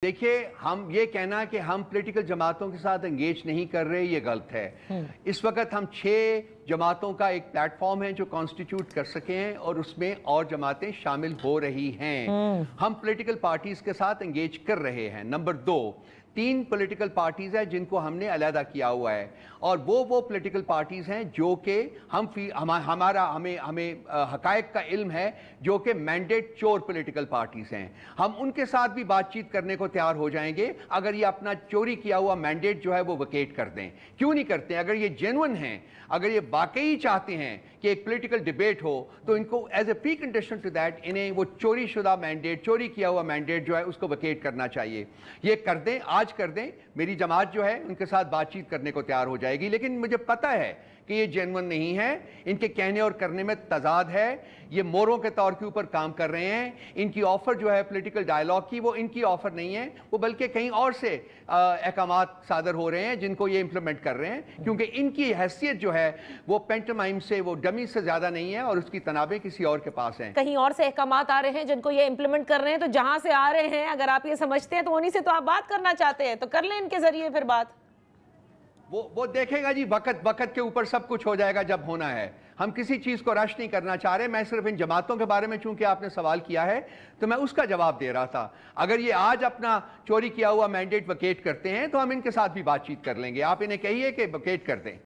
دیکھیے، ہم یہ کہنا کہ ہم پولیٹیکل جماعتوں کے ساتھ انگیج نہیں کر رہے، یہ غلط ہے۔ اس وقت ہم 6 جماعتوں کا ایک پلیٹ فارم ہے جو کانسٹیٹیوٹ کر سکے ہیں، اور اس میں اور جماعتیں شامل ہو رہی ہیں۔ ہم پولیٹیکل پارٹیز کے ساتھ انگیج کر رہے ہیں۔ نمبر 2، 3 پولیٹیکل پارٹیز ہیں جن کو ہم نے علیحدہ کیا ہوا ہے، اور وہ پولیٹیکل پارٹیز ہیں جو کہ ہمیں حقائق کا علم ہے، جو کہ مینڈیٹ چور پولیٹیکل پارٹیز ہیں۔ ہم ان کے ساتھ بھی بات چیت کرنے کو تیار ہو جائیں گے اگر یہ اپنا چوری کیا ہوا مینڈیٹ جو ہے وہ ویکیٹ کر دیں۔ کیوں نہیں کرتے؟ اگر یہ جینون ہیں، اگر یہ واقعی چاہتے ہیں کہ ایک پولیٹیکل ڈیبیٹ ہو، تو ان کو as a precondition to that انہیں وہ چوری شدہ مینڈیٹ، چوری کیا ہوا مینڈیٹ جو ہے اس کو ویکیٹ کرنا چاہیے۔ یہ کر دیں، آج کر دیں، میری جماعت جو ہے ان کے ساتھ بات چیت کرنے کو تیار ہو جائے گی۔ لیکن مجھے پتہ ہے کہ یہ جینون نہیں ہے، ان کے کہنے اور کرنے میں تضاد ہے، یہ موروں کے طور کے اوپر کام کر رہے ہیں۔ ان کی آفر جو ہے پولیٹیکل ڈائیلاگ کی، وہ ان کی آفر نہیں ہے، وہ بلکہ کہیں اور سے احکامات صادر ہو رہے ہیں جن کو یہ امپلیمنٹ کر رہے ہیں، کیونکہ ان کی حیثیت جو ہے وہ پینٹومائم سے، وہ ڈمی سے زیادہ نہیں ہے، اور اس کی تنابیں کسی اور کے پاس ہیں۔ کہیں اور سے احکامات آ رہے ہیں جن کو یہ امپلیمنٹ کر رہے ہیں، تو جہاں سے آ رہے ہیں اگر آپ یہ سمجھتے ہیں تو انہی سے تو آپ بات کرنا چاہتے ہیں، تو کر لیں ان کے ذریعے پھر بات۔ وہ دیکھے گا جی، وقت کے اوپر سب کچھ ہو جائے گا جب ہونا ہے۔ ہم کسی چیز کو رش نہیں کرنا چاہ رہے، میں صرف ان جماعتوں کے بارے میں چونکہ آپ نے سوال کیا ہے تو میں اس کا جواب دے رہا تھا۔ اگر یہ آج اپنا چوری کیا ہوا مینڈیٹ ویکیٹ کرتے ہیں تو ہم ان کے ساتھ بھی بات چیت کر لیں گے، آپ انہیں کہیے کہ ویکیٹ کر دیں۔